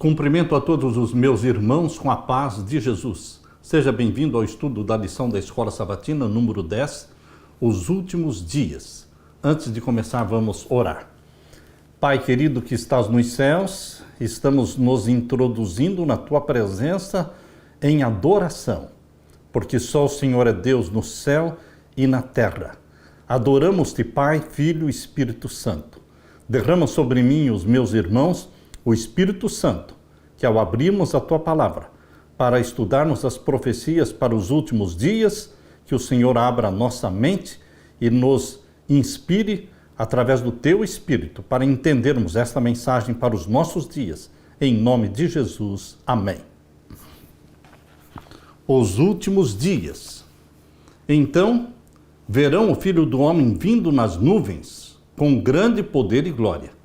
Cumprimento a todos os meus irmãos com a paz de Jesus. Seja bem-vindo ao estudo da lição da Escola Sabatina, número 10, os últimos dias. Antes de começar, vamos orar. Pai querido que estás nos céus, estamos nos introduzindo na Tua presença em adoração, porque só o Senhor é Deus no céu e na terra. Adoramos-te, Pai, Filho e Espírito Santo. Derrama sobre mim e os meus irmãos o Espírito Santo, que ao abrirmos a Tua palavra, para estudarmos as profecias para os últimos dias, que o Senhor abra a nossa mente e nos inspire através do Teu Espírito, para entendermos esta mensagem para os nossos dias. Em nome de Jesus. Amém. Os últimos dias. Então, verão o Filho do Homem vindo nas nuvens, com grande poder e glória.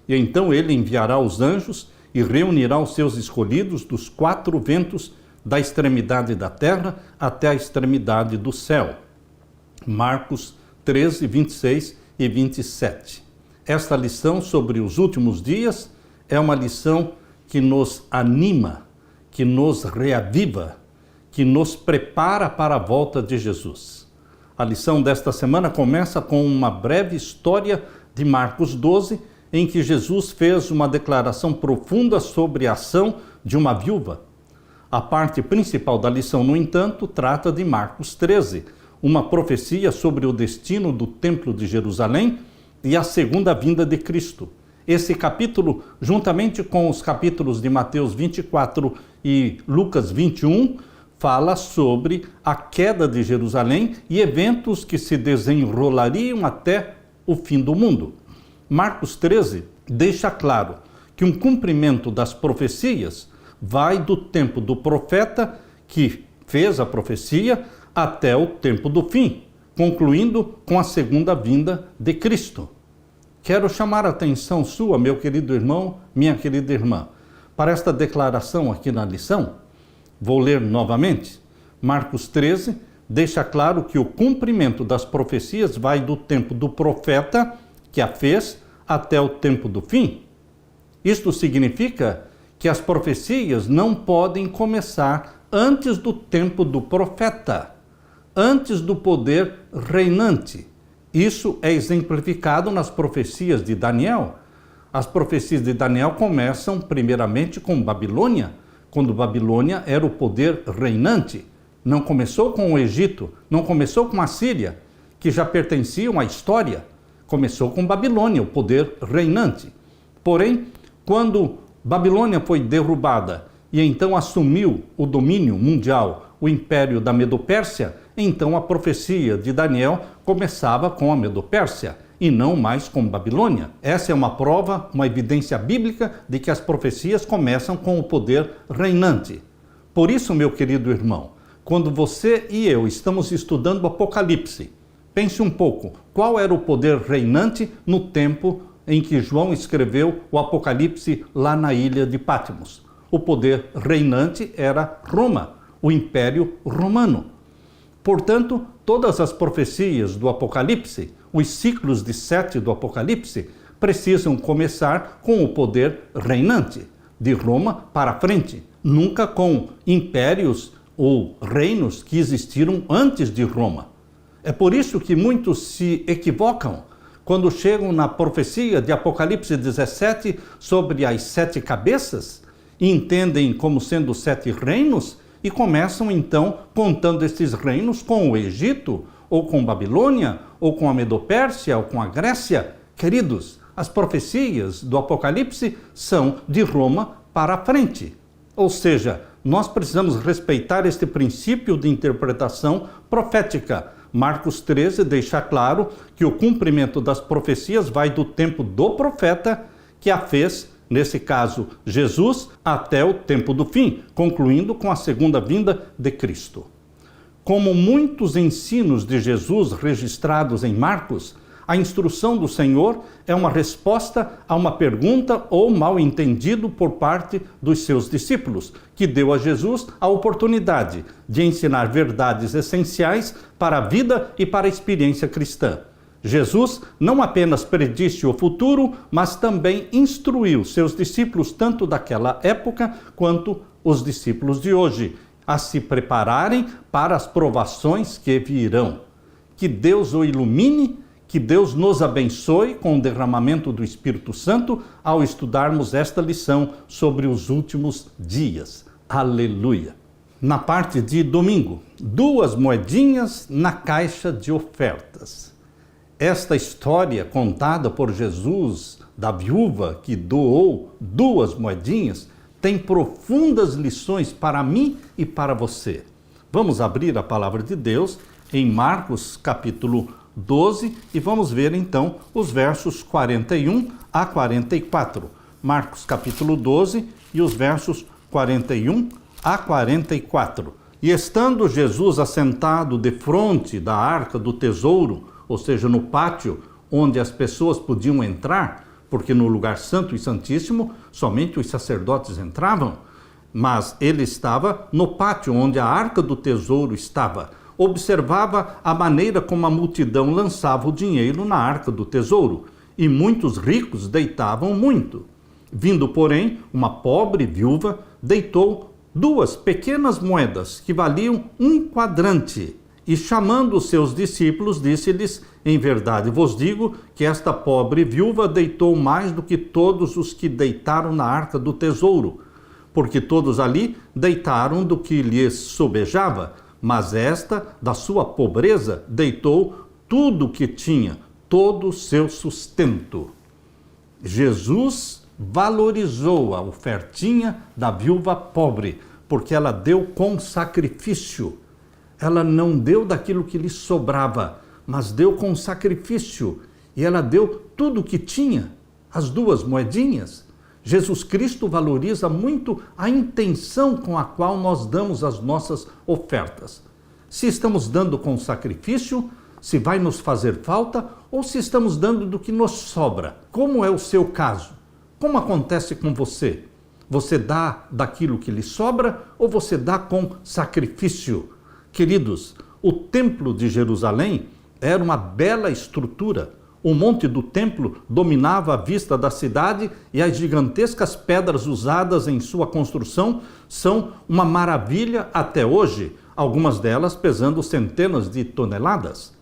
E então ele enviará os anjos e reunirá os seus escolhidos dos quatro ventos, da extremidade da terra até a extremidade do céu. Marcos 13, 26 e 27. Esta lição sobre os últimos dias é uma lição que nos anima, que nos reaviva, que nos prepara para a volta de Jesus. A lição desta semana começa com uma breve história de Marcos 12, em que Jesus fez uma declaração profunda sobre a ação de uma viúva. A parte principal da lição, no entanto, trata de Marcos 13, uma profecia sobre o destino do Templo de Jerusalém e a segunda vinda de Cristo. Esse capítulo, juntamente com os capítulos de Mateus 24 e Lucas 21, fala sobre a queda de Jerusalém e eventos que se desenrolariam até o fim do mundo. Marcos 13 deixa claro que um cumprimento das profecias vai do tempo do profeta que fez a profecia até o tempo do fim, concluindo com a segunda vinda de Cristo. Quero chamar a atenção sua, meu querido irmão, minha querida irmã, para esta declaração aqui na lição. Vou ler novamente. Marcos 13 deixa claro que o cumprimento das profecias vai do tempo do profeta que a fez até o tempo do fim. Isto significa que as profecias não podem começar antes do tempo do profeta, antes do poder reinante. Isso é exemplificado nas profecias de Daniel. As profecias de Daniel começam primeiramente com Babilônia, quando Babilônia era o poder reinante. Não começou com o Egito, não começou com a Síria, que já pertenciam à história. Começou com Babilônia, o poder reinante. Porém, quando Babilônia foi derrubada e então assumiu o domínio mundial, o império da Medo-Pérsia, então a profecia de Daniel começava com a Medo-Pérsia e não mais com Babilônia. Essa é uma prova, uma evidência bíblica de que as profecias começam com o poder reinante. Por isso, meu querido irmão, quando você e eu estamos estudando o Apocalipse, pense um pouco, qual era o poder reinante no tempo em que João escreveu o Apocalipse lá na ilha de Patmos? O poder reinante era Roma, o Império Romano. Portanto, todas as profecias do Apocalipse, os ciclos de 7 do Apocalipse, precisam começar com o poder reinante, de Roma para frente, nunca com impérios ou reinos que existiram antes de Roma. É por isso que muitos se equivocam quando chegam na profecia de Apocalipse 17 sobre as 7 cabeças e entendem como sendo 7 reinos e começam então contando esses reinos com o Egito, ou com Babilônia, ou com a Medo-Pérsia, ou com a Grécia. Queridos, as profecias do Apocalipse são de Roma para frente. Ou seja, nós precisamos respeitar este princípio de interpretação profética. Marcos 13 deixa claro que o cumprimento das profecias vai do tempo do profeta que a fez, nesse caso Jesus, até o tempo do fim, concluindo com a segunda vinda de Cristo. Como muitos ensinos de Jesus registrados em Marcos, a instrução do Senhor é uma resposta a uma pergunta ou mal entendido por parte dos seus discípulos, que deu a Jesus a oportunidade de ensinar verdades essenciais para a vida e para a experiência cristã. Jesus não apenas predisse o futuro, mas também instruiu seus discípulos, tanto daquela época quanto os discípulos de hoje, a se prepararem para as provações que virão. Que Deus o ilumine, que Deus nos abençoe com o derramamento do Espírito Santo ao estudarmos esta lição sobre os últimos dias. Aleluia! Na parte de domingo, 2 moedinhas na caixa de ofertas. Esta história contada por Jesus da viúva que doou 2 moedinhas tem profundas lições para mim e para você. Vamos abrir a palavra de Deus em Marcos capítulo 12 e vamos ver então os versos 41 a 44. Marcos capítulo 12 e os versos 41 a 44. E estando Jesus assentado defronte da arca do tesouro, ou seja, no pátio onde as pessoas podiam entrar, porque no lugar santo e santíssimo somente os sacerdotes entravam, mas ele estava no pátio onde a arca do tesouro estava. Observava a maneira como a multidão lançava o dinheiro na arca do tesouro, e muitos ricos deitavam muito. Vindo, porém, uma pobre viúva deitou 2 pequenas moedas que valiam 1 quadrante. E chamando os seus discípulos, disse-lhes: em verdade vos digo que esta pobre viúva deitou mais do que todos os que deitaram na arca do tesouro, porque todos ali deitaram do que lhes sobejava, mas esta, da sua pobreza, deitou tudo o que tinha, todo o seu sustento. Jesus valorizou a ofertinha da viúva pobre, porque ela deu com sacrifício. Ela não deu daquilo que lhe sobrava, mas deu com sacrifício. E ela deu tudo o que tinha, as 2 moedinhas. Jesus Cristo valoriza muito a intenção com a qual nós damos as nossas ofertas. Se estamos dando com sacrifício, se vai nos fazer falta, ou se estamos dando do que nos sobra. Como é o seu caso? Como acontece com você? Você dá daquilo que lhe sobra ou você dá com sacrifício? Queridos, o Templo de Jerusalém era uma bela estrutura. O monte do templo dominava a vista da cidade e as gigantescas pedras usadas em sua construção são uma maravilha até hoje, algumas delas pesando centenas de toneladas.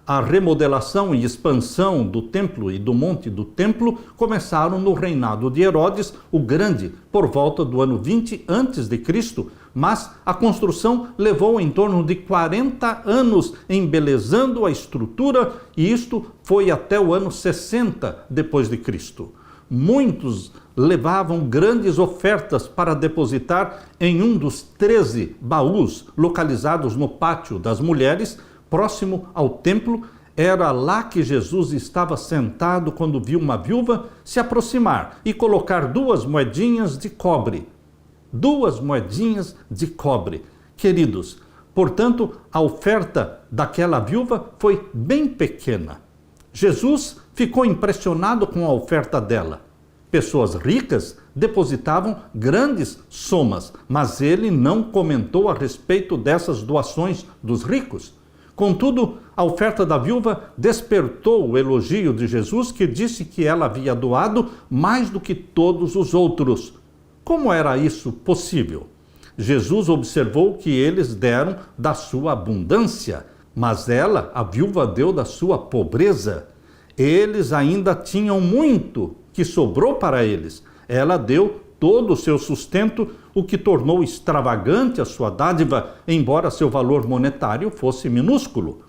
A remodelação e expansão do templo e do monte do templo começaram no reinado de Herodes o Grande, por volta do ano 20 a.C., mas a construção levou em torno de 40 anos embelezando a estrutura, e isto foi até o ano 60 depois de Cristo. Muitos levavam grandes ofertas para depositar em um dos 13 baús localizados no pátio das mulheres, próximo ao templo. Era lá que Jesus estava sentado quando viu uma viúva se aproximar e colocar 2 moedinhas de cobre. 2 moedinhas de cobre. Queridos, portanto, a oferta daquela viúva foi bem pequena. Jesus ficou impressionado com a oferta dela. Pessoas ricas depositavam grandes somas, mas ele não comentou a respeito dessas doações dos ricos. Contudo, a oferta da viúva despertou o elogio de Jesus, que disse que ela havia doado mais do que todos os outros. Como era isso possível? Jesus observou que eles deram da sua abundância, mas ela, a viúva, deu da sua pobreza. Eles ainda tinham muito que sobrou para eles. Ela deu todo o seu sustento, o que tornou extravagante a sua dádiva, embora seu valor monetário fosse minúsculo.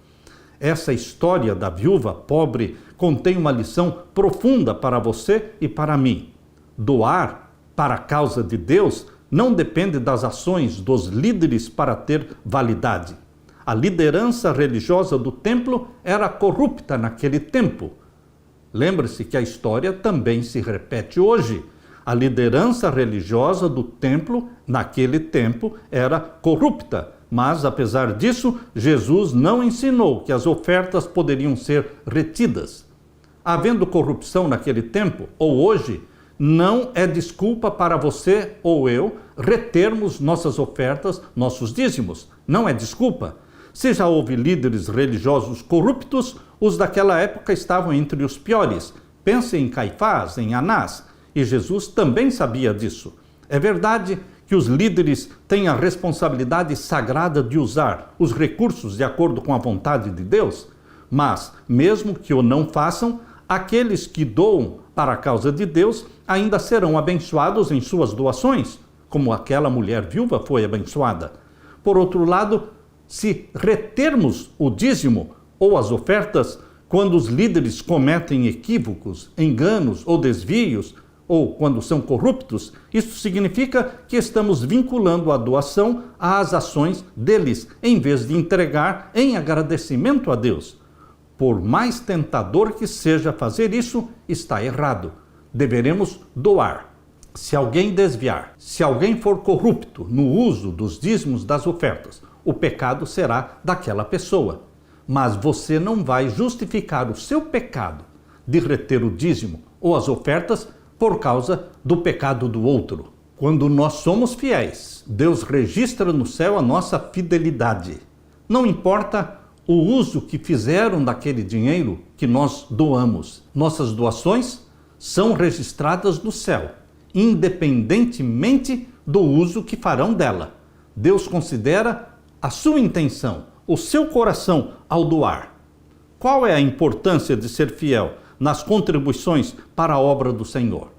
Essa história da viúva pobre contém uma lição profunda para você e para mim. Doar para a causa de Deus não depende das ações dos líderes para ter validade. A liderança religiosa do templo era corrupta naquele tempo. Lembre-se que a história também se repete hoje. A liderança religiosa do templo, naquele tempo, era corrupta. Mas, apesar disso, Jesus não ensinou que as ofertas poderiam ser retidas. Havendo corrupção naquele tempo, ou hoje, não é desculpa para você ou eu retermos nossas ofertas, nossos dízimos. Não é desculpa. Se já houve líderes religiosos corruptos, os daquela época estavam entre os piores. Pense em Caifás, em Anás, e Jesus também sabia disso. É verdade que os líderes têm a responsabilidade sagrada de usar os recursos de acordo com a vontade de Deus, mas, mesmo que o não façam, aqueles que doam para a causa de Deus ainda serão abençoados em suas doações, como aquela mulher viúva foi abençoada. Por outro lado, se retermos o dízimo ou as ofertas, quando os líderes cometem equívocos, enganos ou desvios, ou quando são corruptos, isso significa que estamos vinculando a doação às ações deles, em vez de entregar em agradecimento a Deus. Por mais tentador que seja fazer isso, está errado. Deveremos doar. Se alguém desviar, se alguém for corrupto no uso dos dízimos das ofertas, o pecado será daquela pessoa. Mas você não vai justificar o seu pecado de reter o dízimo ou as ofertas por causa do pecado do outro. Quando nós somos fiéis, Deus registra no céu a nossa fidelidade. Não importa o uso que fizeram daquele dinheiro que nós doamos. Nossas doações são registradas no céu, independentemente do uso que farão dela. Deus considera a sua intenção, o seu coração ao doar. Qual é a importância de ser fiel nas contribuições para a obra do Senhor?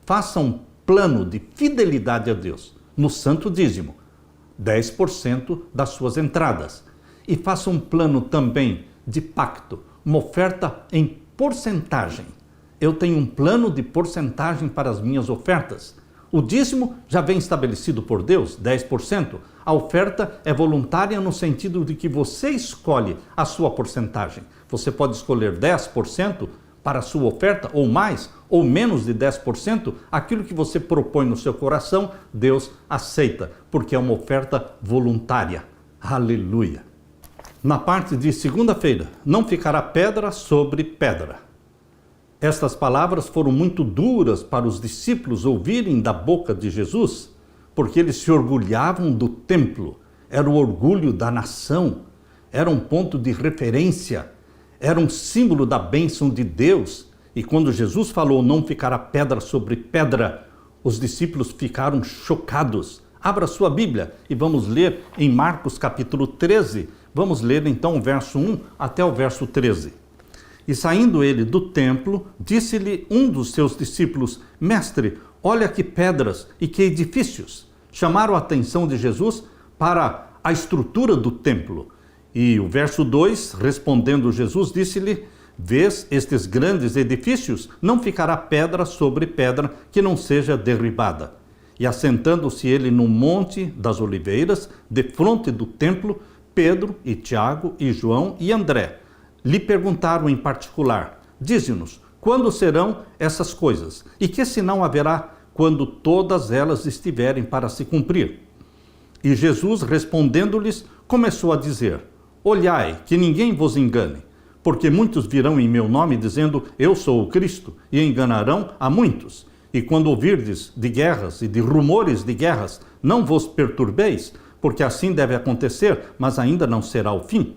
Faça um plano de fidelidade a Deus no santo dízimo, 10% das suas entradas. E faça um plano também de pacto, uma oferta em porcentagem. Eu tenho um plano de porcentagem para as minhas ofertas. O dízimo já vem estabelecido por Deus, 10%. A oferta é voluntária no sentido de que você escolhe a sua porcentagem. Você pode escolher 10% para a sua oferta, ou mais, ou menos de 10%. Aquilo que você propõe no seu coração, Deus aceita, porque é uma oferta voluntária. Aleluia! Na parte de segunda-feira, não ficará pedra sobre pedra. Estas palavras foram muito duras para os discípulos ouvirem da boca de Jesus, porque eles se orgulhavam do templo, era o orgulho da nação, era um ponto de referência, era um símbolo da bênção de Deus. E quando Jesus falou, não ficará pedra sobre pedra, os discípulos ficaram chocados. Abra sua Bíblia e vamos ler em Marcos capítulo 13, vamos ler então o verso 1 até o verso 13. E saindo ele do templo, disse-lhe um dos seus discípulos: Mestre, olha que pedras e que edifícios. Chamaram a atenção de Jesus para a estrutura do templo. E o verso 2, respondendo Jesus, disse-lhe: Vês estes grandes edifícios? Não ficará pedra sobre pedra que não seja derribada. E assentando-se ele no monte das oliveiras, defronte do templo, Pedro e Tiago e João e André lhe perguntaram em particular: Dize-nos, quando serão essas coisas? E que sinal haverá quando todas elas estiverem para se cumprir? E Jesus, respondendo-lhes, começou a dizer: Olhai, que ninguém vos engane, porque muitos virão em meu nome dizendo, eu sou o Cristo, e enganarão a muitos. E quando ouvirdes de guerras e de rumores de guerras, não vos perturbeis, porque assim deve acontecer, mas ainda não será o fim.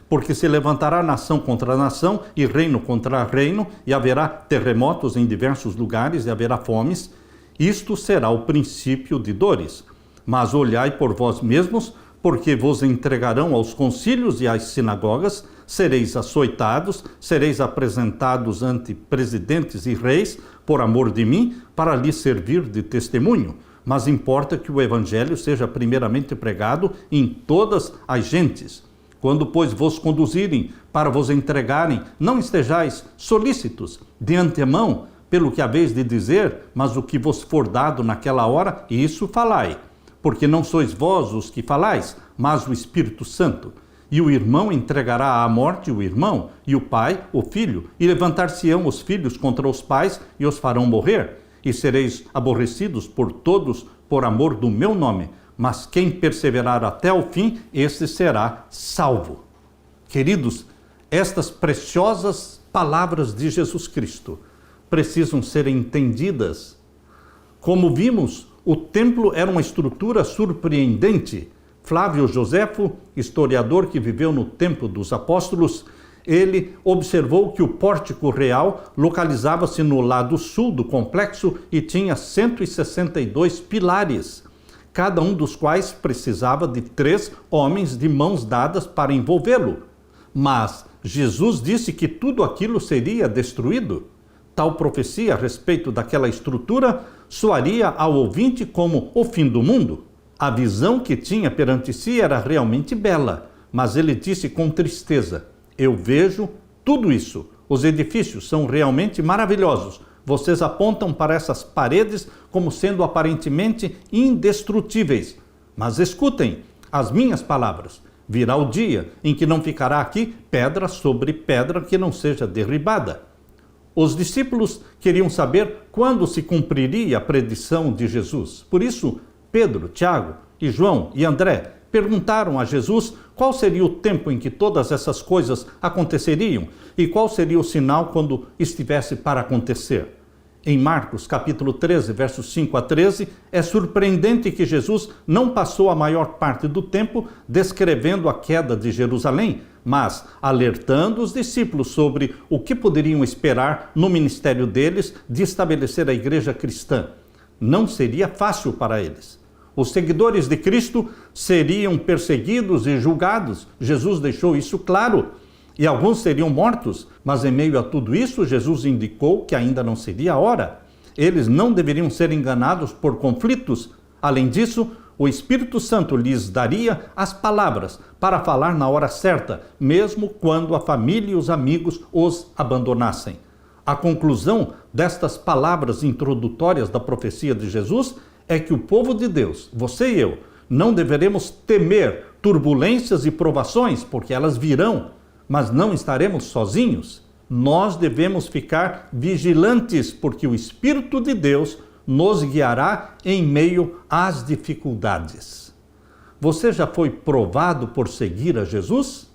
Porque se levantará nação contra nação e reino contra reino, e haverá terremotos em diversos lugares e haverá fomes. Isto será o princípio de dores. Mas olhai por vós mesmos, porque vos entregarão aos concílios e às sinagogas, sereis açoitados, sereis apresentados ante presidentes e reis, por amor de mim, para lhes servir de testemunho. Mas importa que o evangelho seja primeiramente pregado em todas as gentes. Quando, pois, vos conduzirem para vos entregarem, não estejais solícitos de antemão pelo que haveis de dizer, mas o que vos for dado naquela hora, e isso falai. Porque não sois vós os que falais, mas o Espírito Santo. E o irmão entregará à morte o irmão, e o pai o filho, e levantar-se-ão os filhos contra os pais, e os farão morrer. E sereis aborrecidos por todos por amor do meu nome. Mas quem perseverar até o fim, esse será salvo. Queridos, estas preciosas palavras de Jesus Cristo precisam ser entendidas. Como vimos, o templo era uma estrutura surpreendente, Flávio Joséfo, historiador que viveu no tempo dos apóstolos, ele observou que o pórtico real localizava-se no lado sul do complexo e tinha 162 pilares, cada um dos quais precisava de 3 homens de mãos dadas para envolvê-lo. Mas Jesus disse que tudo aquilo seria destruído. Tal profecia a respeito daquela estrutura soaria ao ouvinte como o fim do mundo. A visão que tinha perante si era realmente bela, mas ele disse com tristeza: eu vejo tudo isso. Os edifícios são realmente maravilhosos. Vocês apontam para essas paredes como sendo aparentemente indestrutíveis. Mas escutem as minhas palavras. Virá o dia em que não ficará aqui pedra sobre pedra que não seja derribada. Os discípulos queriam saber quando se cumpriria a predição de Jesus. Por isso, Pedro, Tiago e João e André perguntaram a Jesus qual seria o tempo em que todas essas coisas aconteceriam e qual seria o sinal quando estivesse para acontecer. Em Marcos, capítulo 13, versos 5 a 13, é surpreendente que Jesus não passou a maior parte do tempo descrevendo a queda de Jerusalém, mas alertando os discípulos sobre o que poderiam esperar no ministério deles de estabelecer a igreja cristã. Não seria fácil para eles. Os seguidores de Cristo seriam perseguidos e julgados. Jesus deixou isso claro. E alguns seriam mortos, mas em meio a tudo isso, Jesus indicou que ainda não seria a hora. Eles não deveriam ser enganados por conflitos. Além disso, o Espírito Santo lhes daria as palavras para falar na hora certa, mesmo quando a família e os amigos os abandonassem. A conclusão destas palavras introdutórias da profecia de Jesus é que o povo de Deus, você e eu, não deveremos temer turbulências e provações, porque elas virão, mas não estaremos sozinhos. Nós devemos ficar vigilantes, porque o Espírito de Deus nos guiará em meio às dificuldades. Você já foi provado por seguir a Jesus?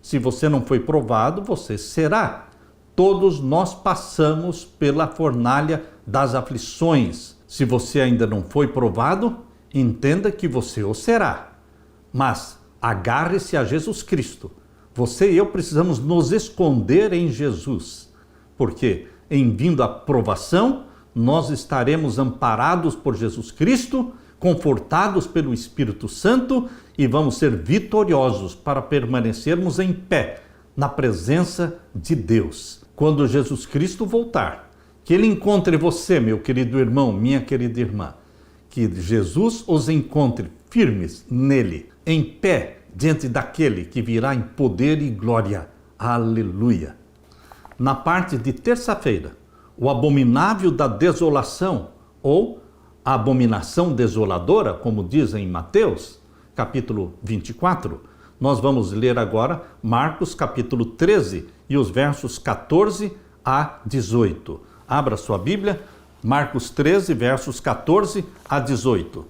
Se você não foi provado, você será. Todos nós passamos pela fornalha das aflições. Se você ainda não foi provado, entenda que você o será. Mas agarre-se a Jesus Cristo. Você e eu precisamos nos esconder em Jesus, porque em vindo a provação, nós estaremos amparados por Jesus Cristo, confortados pelo Espírito Santo e vamos ser vitoriosos para permanecermos em pé na presença de Deus. Quando Jesus Cristo voltar, que Ele encontre você, meu querido irmão, minha querida irmã, que Jesus os encontre firmes nele, em pé, diante daquele que virá em poder e glória. Aleluia! Na parte de terça-feira, o abominável da desolação, ou a abominação desoladora, como dizem em Mateus, capítulo 24, nós vamos ler agora Marcos, capítulo 13, e os versos 14 a 18. Abra sua Bíblia, Marcos 13, versos 14 a 18.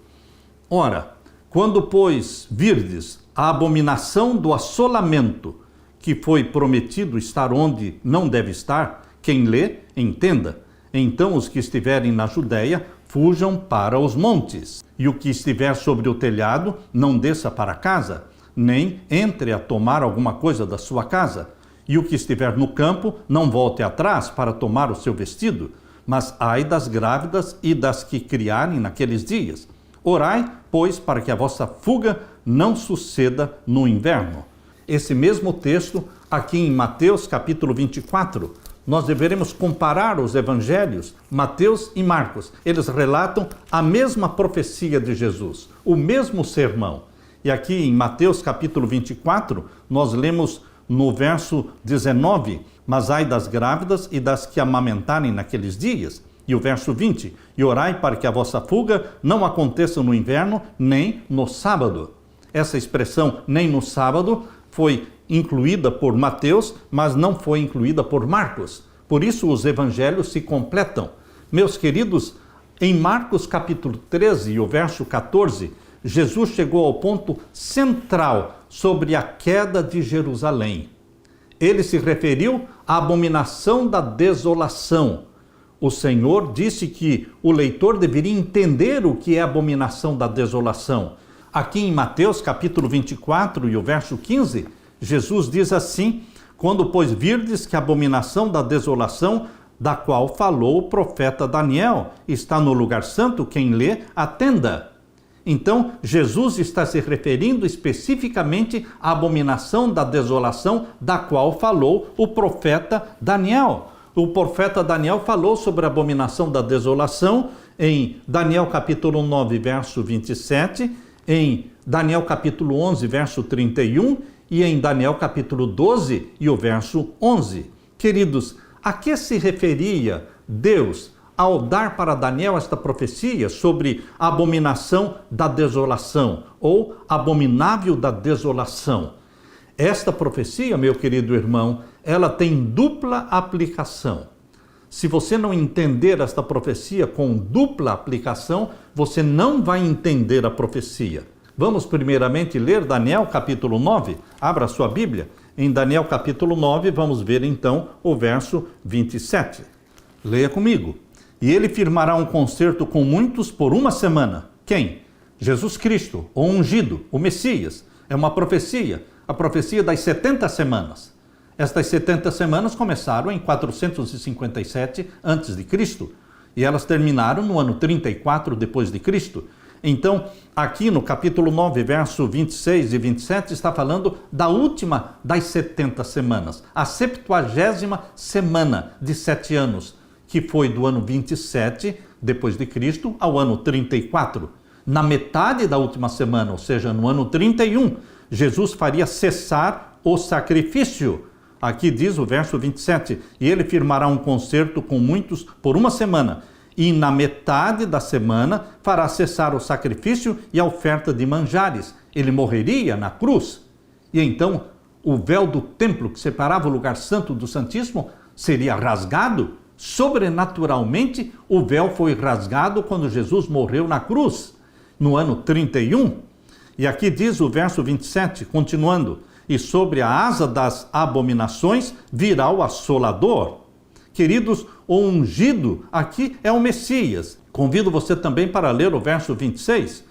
Ora, quando, pois, virdes a abominação do assolamento, que foi prometido estar onde não deve estar, quem lê, entenda. Então os que estiverem na Judéia, fujam para os montes. E o que estiver sobre o telhado, não desça para casa, nem entre a tomar alguma coisa da sua casa. E o que estiver no campo, não volte atrás para tomar o seu vestido. Mas ai das grávidas e das que criarem naqueles dias. Orai, pois, para que a vossa fuga não suceda no inverno. Esse mesmo texto, aqui em Mateus capítulo 24, nós deveremos comparar os evangelhos, Mateus e Marcos. Eles relatam a mesma profecia de Jesus, o mesmo sermão. E aqui em Mateus capítulo 24, nós lemos no verso 19, mas ai das grávidas e das que amamentarem naqueles dias. E o verso 20, e orai para que a vossa fuga não aconteça no inverno, nem no sábado. Essa expressão, nem no sábado, foi incluída por Mateus, mas não foi incluída por Marcos. Por isso os evangelhos se completam. Meus queridos, em Marcos capítulo 13 e o verso 14, Jesus chegou ao ponto central sobre a queda de Jerusalém. Ele se referiu à abominação da desolação. O Senhor disse que o leitor deveria entender o que é a abominação da desolação. Aqui em Mateus capítulo 24 e o verso 15, Jesus diz assim: quando, pois, virdes que a abominação da desolação, da qual falou o profeta Daniel, está no lugar santo, quem lê, atenda. Então, Jesus está se referindo especificamente à abominação da desolação, da qual falou o profeta Daniel. O profeta Daniel falou sobre a abominação da desolação em Daniel capítulo 9, verso 27, em Daniel capítulo 11, verso 31 e em Daniel capítulo 12 e o verso 11. Queridos, a que se referia Deus ao dar para Daniel esta profecia sobre a abominação da desolação ou abominável da desolação? Esta profecia, meu querido irmão, ela tem dupla aplicação. Se você não entender esta profecia com dupla aplicação, você não vai entender a profecia. Vamos primeiramente ler Daniel capítulo 9. Abra sua Bíblia. Em Daniel capítulo 9, vamos ver então o verso 27. Leia comigo. E ele firmará um concerto com muitos por uma semana. Quem? Jesus Cristo, o ungido, o Messias. É uma profecia, a profecia das 70 semanas. Estas 70 semanas começaram em 457 a.C. e elas terminaram no ano 34 depois de Cristo. Então, aqui no capítulo 9, verso 26 e 27, está falando da última das 70 semanas, a 70ª semana de 7 anos, que foi do ano 27 depois de Cristo ao ano 34. Na metade da última semana, ou seja, no ano 31, Jesus faria cessar o sacrifício. Aqui diz o verso 27, e ele firmará um concerto com muitos por uma semana, e na metade da semana fará cessar o sacrifício e a oferta de manjares. Ele morreria na cruz. E então o véu do templo que separava o lugar santo do Santíssimo seria rasgado. Sobrenaturalmente, o véu foi rasgado quando Jesus morreu na cruz, no ano 31. E aqui diz o verso 27, continuando: e sobre a asa das abominações virá o assolador. Queridos, o ungido aqui é o Messias. Convido você também para ler o verso 26.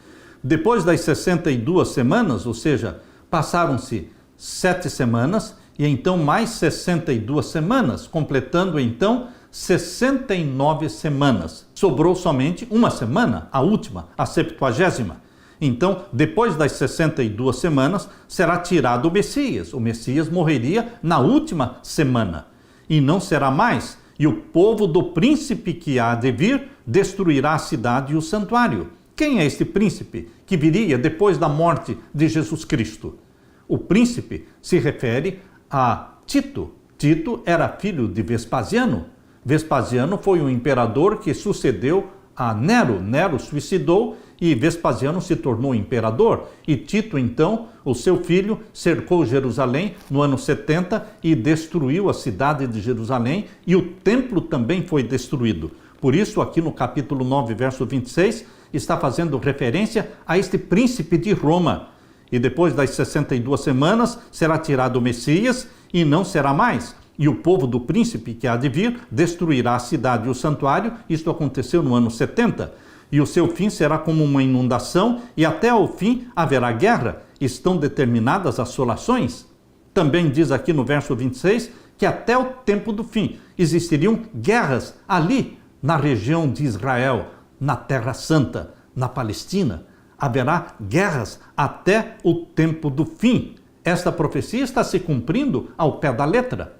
Depois das 62 semanas, ou seja, passaram-se 7 semanas, e então mais 62 semanas, completando então 69 semanas. Sobrou somente uma semana, a última, a 70ª. Então, depois das 62 semanas, será tirado o Messias. O Messias morreria na última semana. E não será mais. E o povo do príncipe que há de vir destruirá a cidade e o santuário. Quem é este príncipe que viria depois da morte de Jesus Cristo? O príncipe se refere a Tito. Tito era filho de Vespasiano. Vespasiano foi o imperador que sucedeu a Nero. Nero suicidou e Vespasiano se tornou imperador. E Tito, então, o seu filho, cercou Jerusalém no ano 70 e destruiu a cidade de Jerusalém, e o templo também foi destruído. Por isso, aqui no capítulo 9, verso 26, está fazendo referência a este príncipe de Roma. E depois das 62 semanas, será tirado o Messias e não será mais. E o povo do príncipe que há de vir destruirá a cidade e o santuário. Isto aconteceu no ano 70. E o seu fim será como uma inundação, e até ao fim haverá guerra. Estão determinadas assolações. Também diz aqui no verso 26 que até o tempo do fim existiriam guerras ali na região de Israel, na Terra Santa, na Palestina. Haverá guerras até o tempo do fim. Esta profecia está se cumprindo ao pé da letra.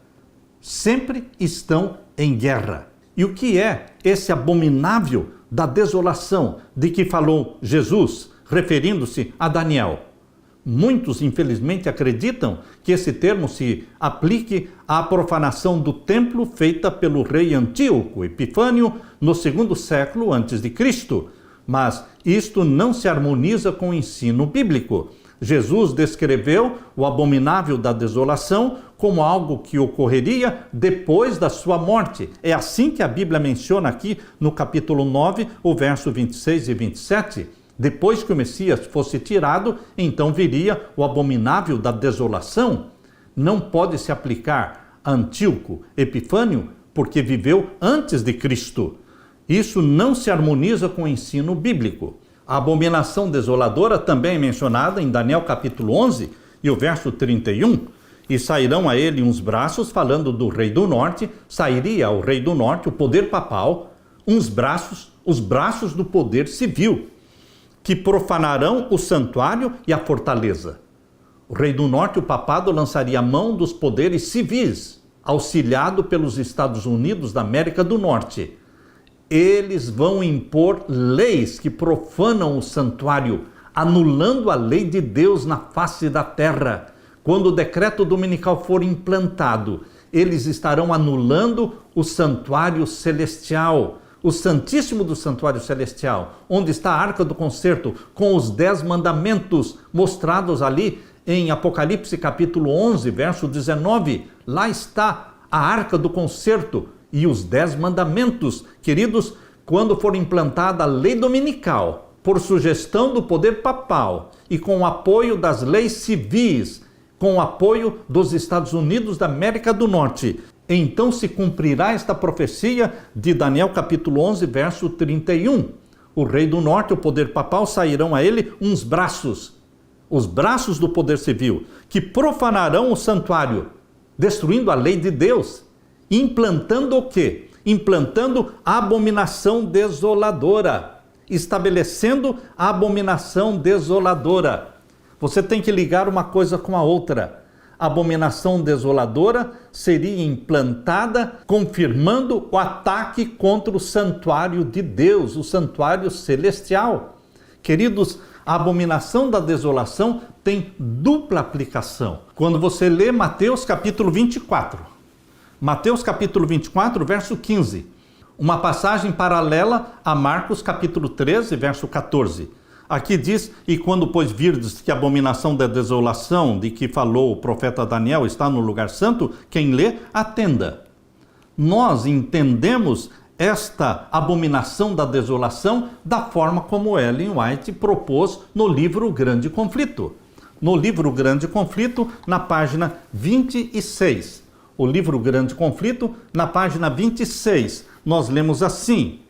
Sempre estão em guerra. E o que é esse abominável da desolação de que falou Jesus, referindo-se a Daniel? Muitos, infelizmente, acreditam que esse termo se aplique à profanação do templo feita pelo rei Antíoco Epifânio no 2º século a.C., mas isto não se harmoniza com o ensino bíblico. Jesus descreveu o abominável da desolação como algo que ocorreria depois da sua morte. É assim que a Bíblia menciona aqui no capítulo 9, o verso 26 e 27. Depois que o Messias fosse tirado, então viria o abominável da desolação. Não pode se aplicar a Antíoco Epifânio, porque viveu antes de Cristo. Isso não se harmoniza com o ensino bíblico. A abominação desoladora também é mencionada em Daniel capítulo 11 e o verso 31. E sairão a ele uns braços, falando do rei do norte, sairia ao rei do norte, o poder papal, uns braços, os braços do poder civil, que profanarão o santuário e a fortaleza. O rei do norte, o papado, lançaria a mão dos poderes civis, auxiliado pelos Estados Unidos da América do Norte. Eles vão impor leis que profanam o santuário, anulando a lei de Deus na face da terra. Quando o decreto dominical for implantado, eles estarão anulando o santuário celestial, o Santíssimo do Santuário Celestial, onde está a Arca do Concerto, com os 10 mandamentos mostrados ali em Apocalipse capítulo 11, verso 19. Lá está a Arca do Concerto e os 10 mandamentos. Queridos, quando for implantada a lei dominical, por sugestão do poder papal e com o apoio das leis civis, com o apoio dos Estados Unidos da América do Norte, então se cumprirá esta profecia de Daniel capítulo 11, verso 31. O rei do norte, o poder papal, sairão a ele uns braços, os braços do poder civil, que profanarão o santuário, destruindo a lei de Deus, implantando o quê? Implantando a abominação desoladora, estabelecendo a abominação desoladora. Você tem que ligar uma coisa com a outra. A abominação desoladora seria implantada confirmando o ataque contra o santuário de Deus, o santuário celestial. Queridos, a abominação da desolação tem dupla aplicação. Quando você lê Mateus capítulo 24, Mateus capítulo 24, verso 15, uma passagem paralela a Marcos capítulo 13, verso 14. Aqui diz, e quando pois virdes que a abominação da desolação de que falou o profeta Daniel está no lugar santo, quem lê, atenda. Nós entendemos esta abominação da desolação da forma como Ellen White propôs no livro Grande Conflito. No livro Grande Conflito, na página 26. O livro Grande Conflito, na página 26, nós lemos assim: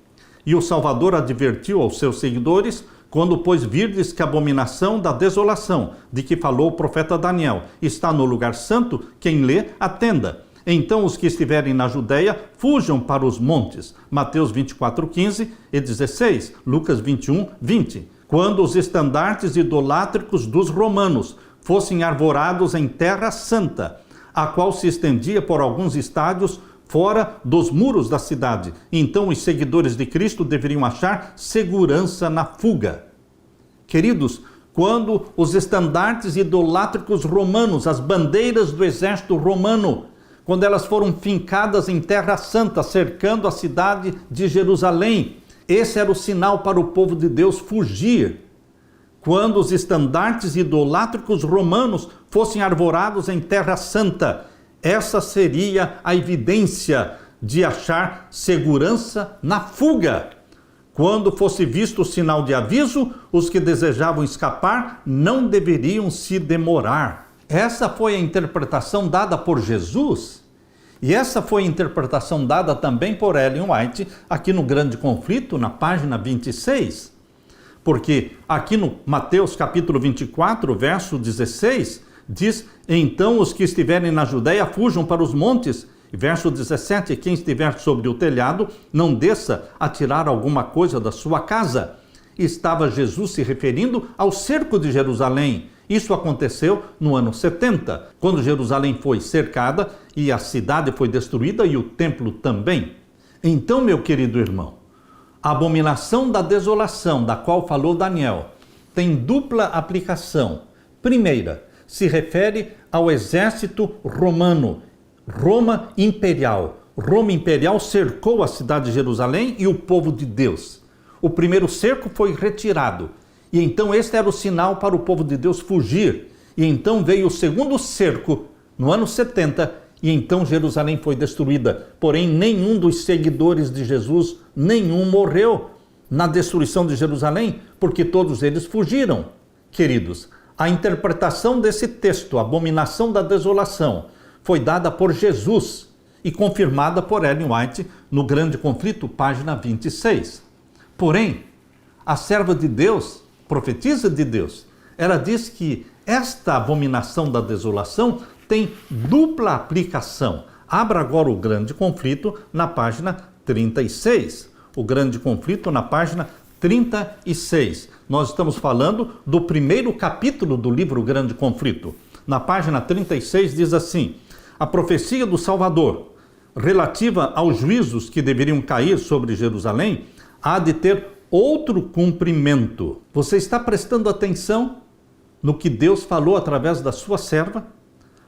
E o Salvador advertiu aos seus seguidores: quando, pois, virdes que a abominação da desolação, de que falou o profeta Daniel, está no lugar santo, quem lê, atenda. Então os que estiverem na Judéia, fujam para os montes. Mateus 24, 15 e 16, Lucas 21, 20. Quando os estandartes idolátricos dos romanos fossem arvorados em terra santa, a qual se estendia por alguns estádios fora dos muros da cidade. Então os seguidores de Cristo deveriam achar segurança na fuga. Queridos, quando os estandartes idolátricos romanos, as bandeiras do exército romano, quando elas foram fincadas em terra santa, cercando a cidade de Jerusalém, esse era o sinal para o povo de Deus fugir. Quando os estandartes idolátricos romanos fossem arvorados em terra santa, essa seria a evidência de achar segurança na fuga. Quando fosse visto o sinal de aviso, os que desejavam escapar não deveriam se demorar. Essa foi a interpretação dada por Jesus. E essa foi a interpretação dada também por Ellen White, aqui no Grande Conflito, na página 26. Porque aqui no Mateus capítulo 24, verso 16, diz, então os que estiverem na Judéia fujam para os montes. Verso 17, quem estiver sobre o telhado, não desça a tirar alguma coisa da sua casa. Estava Jesus se referindo ao cerco de Jerusalém. Isso aconteceu no ano 70, quando Jerusalém foi cercada e a cidade foi destruída e o templo também. Então, meu querido irmão, a abominação da desolação, da qual falou Daniel, tem dupla aplicação. Primeira, se refere ao exército romano, Roma imperial. Roma imperial cercou a cidade de Jerusalém e o povo de Deus. O primeiro cerco foi retirado. E então este era o sinal para o povo de Deus fugir. E então veio o segundo cerco, no ano 70, e então Jerusalém foi destruída. Porém, nenhum dos seguidores de Jesus, nenhum morreu na destruição de Jerusalém, porque todos eles fugiram. Queridos, a interpretação desse texto, a abominação da desolação, foi dada por Jesus e confirmada por Ellen White no Grande Conflito, página 26. Porém, a serva de Deus, profetisa de Deus, ela diz que esta abominação da desolação tem dupla aplicação. Abra agora o grande conflito na página 36. O grande conflito na página 36. Nós estamos falando do primeiro capítulo do livro Grande Conflito. Na página 36 diz assim: a profecia do Salvador, relativa aos juízos que deveriam cair sobre Jerusalém, há de ter outro cumprimento. Você está prestando atenção no que Deus falou através da sua serva?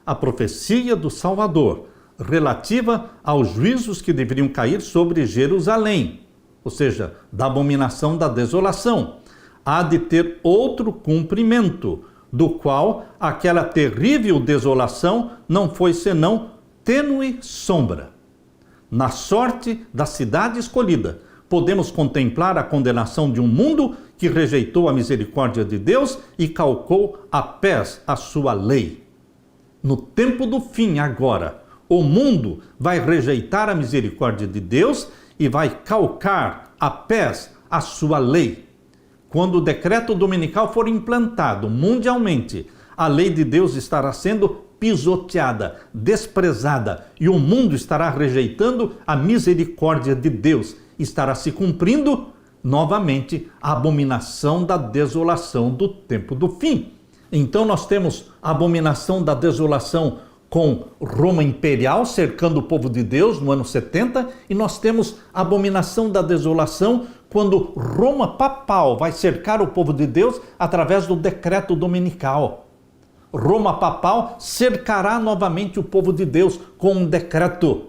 A profecia do Salvador, relativa aos juízos que deveriam cair sobre Jerusalém, ou seja, da abominação da desolação, há de ter outro cumprimento, do qual aquela terrível desolação não foi senão tênue sombra. Na sorte da cidade escolhida, podemos contemplar a condenação de um mundo que rejeitou a misericórdia de Deus e calcou a pés a sua lei. No tempo do fim, agora, o mundo vai rejeitar a misericórdia de Deus e vai calcar a pés a sua lei. Quando o decreto dominical for implantado mundialmente, a lei de Deus estará sendo pisoteada, desprezada, e o mundo estará rejeitando a misericórdia de Deus. Estará se cumprindo novamente a abominação da desolação do tempo do fim. Então nós temos a abominação da desolação com Roma imperial cercando o povo de Deus no ano 70, e nós temos a abominação da desolação quando Roma papal vai cercar o povo de Deus através do decreto dominical. Roma papal cercará novamente o povo de Deus com um decreto.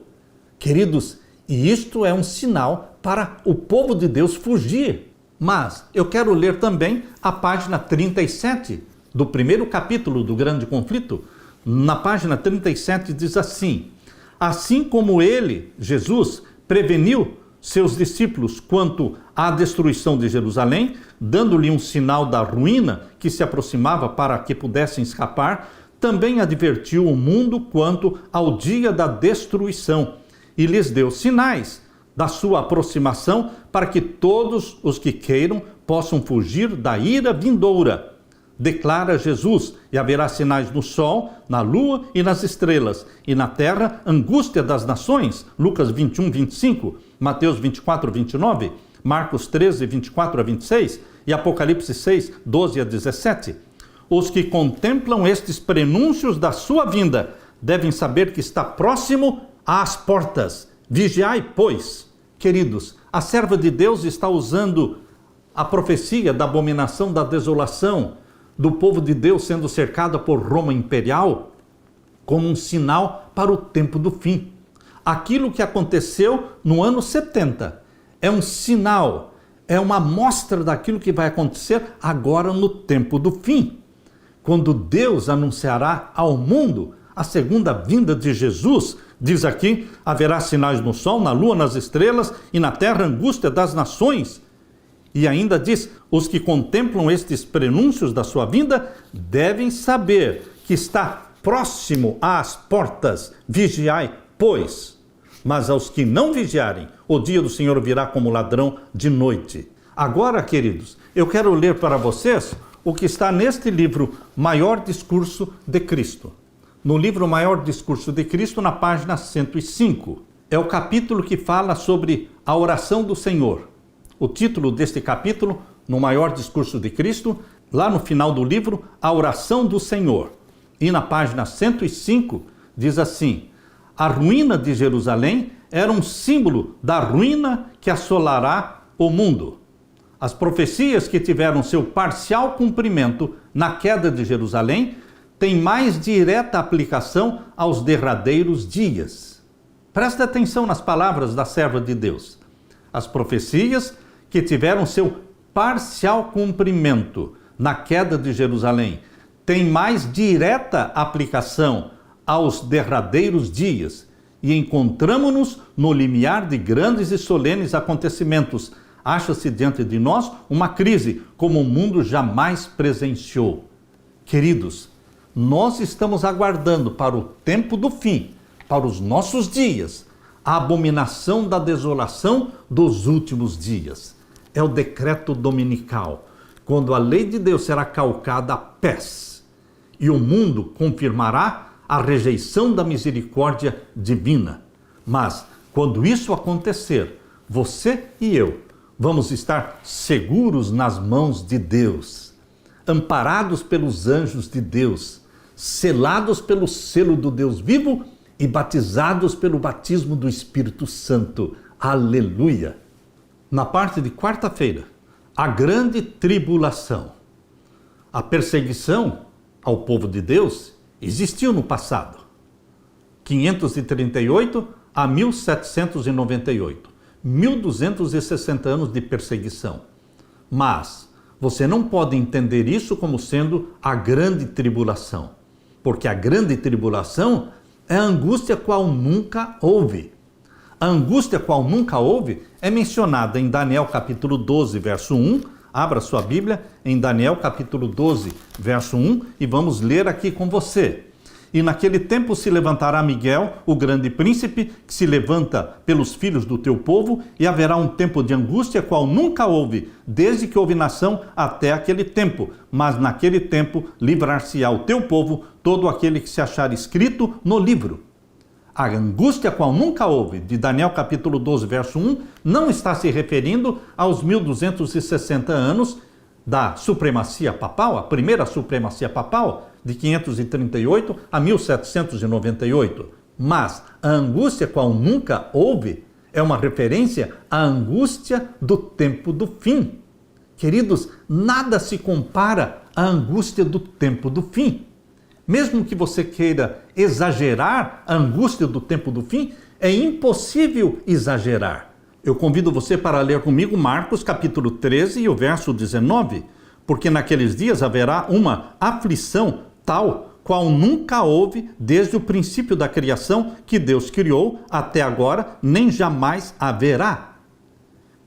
Queridos, e isto é um sinal para o povo de Deus fugir. Mas eu quero ler também a página 37 do primeiro capítulo do Grande Conflito. Na página 37 diz assim: assim como ele, Jesus, preveniu seus discípulos quanto à destruição de Jerusalém, dando-lhe um sinal da ruína que se aproximava para que pudessem escapar, também advertiu o mundo quanto ao dia da destruição e lhes deu sinais da sua aproximação para que todos os que queiram possam fugir da ira vindoura. Declara Jesus, e haverá sinais no sol, na lua e nas estrelas, e na terra angústia das nações. Lucas 21, 25, Mateus 24, 29, Marcos 13, 24 a 26 e Apocalipse 6, 12 a 17. Os que contemplam estes prenúncios da sua vinda devem saber que está próximo às portas. Vigiai, pois. Queridos, a serva de Deus está usando a profecia da abominação da desolação do povo de Deus sendo cercado por Roma imperial como um sinal para o tempo do fim. Aquilo que aconteceu no ano 70 é um sinal, é uma amostra daquilo que vai acontecer agora no tempo do fim, quando Deus anunciará ao mundo a segunda vinda de Jesus. Diz aqui: haverá sinais no sol, na lua, nas estrelas, e na terra angústia das nações. E ainda diz: os que contemplam estes prenúncios da sua vinda devem saber que está próximo às portas. Vigiai, pois. Mas aos que não vigiarem, o dia do Senhor virá como ladrão de noite. Agora, queridos, eu quero ler para vocês o que está neste livro Maior Discurso de Cristo. No livro Maior Discurso de Cristo, na página 105. É o capítulo que fala sobre a oração do Senhor. O título deste capítulo, no Maior Discurso de Cristo, lá no final do livro, a oração do Senhor. E na página 105 diz assim: a ruína de Jerusalém era um símbolo da ruína que assolará o mundo. As profecias que tiveram seu parcial cumprimento na queda de Jerusalém têm mais direta aplicação aos derradeiros dias. Presta atenção nas palavras da serva de Deus. As profecias que tiveram seu parcial cumprimento na queda de Jerusalém têm mais direta aplicação aos derradeiros dias, e encontramo-nos no limiar de grandes e solenes acontecimentos. Acha-se diante de nós uma crise como o mundo jamais presenciou. Queridos, nós estamos aguardando para o tempo do fim, para os nossos dias, a abominação da desolação dos últimos dias. é o decreto dominical, quando a lei de Deus será calcada a pés e o mundo confirmará a rejeição da misericórdia divina. Mas, quando isso acontecer, você e eu vamos estar seguros nas mãos de Deus, amparados pelos anjos de Deus, selados pelo selo do Deus vivo e batizados pelo batismo do Espírito Santo. Aleluia! Na parte de quarta-feira, a grande tribulação. A perseguição ao povo de Deus existiu no passado. 538 a 1798. 1260 anos de perseguição. Mas você não pode entender isso como sendo a grande tribulação, porque a grande tribulação é a angústia qual nunca houve. A angústia qual nunca houve é mencionada em Daniel capítulo 12, verso 1. Abra sua Bíblia em Daniel capítulo 12, verso 1 e vamos ler aqui com você. E naquele tempo se levantará Miguel, o grande príncipe, que se levanta pelos filhos do teu povo, e haverá um tempo de angústia qual nunca houve, desde que houve nação até aquele tempo. Mas naquele tempo livrar-se-á o teu povo, todo aquele que se achar escrito no livro. A angústia qual nunca houve, de Daniel capítulo 12, verso 1, não está se referindo aos 1260 anos da supremacia papal, a primeira supremacia papal, de 538 a 1798. Mas a angústia qual nunca houve é uma referência à angústia do tempo do fim. Queridos, nada se compara à angústia do tempo do fim. Mesmo que você queira exagerar a angústia do tempo do fim, é impossível exagerar. Eu convido você para ler comigo Marcos capítulo 13 e o verso 19, porque naqueles dias haverá uma aflição tal qual nunca houve desde o princípio da criação que Deus criou até agora, nem jamais haverá.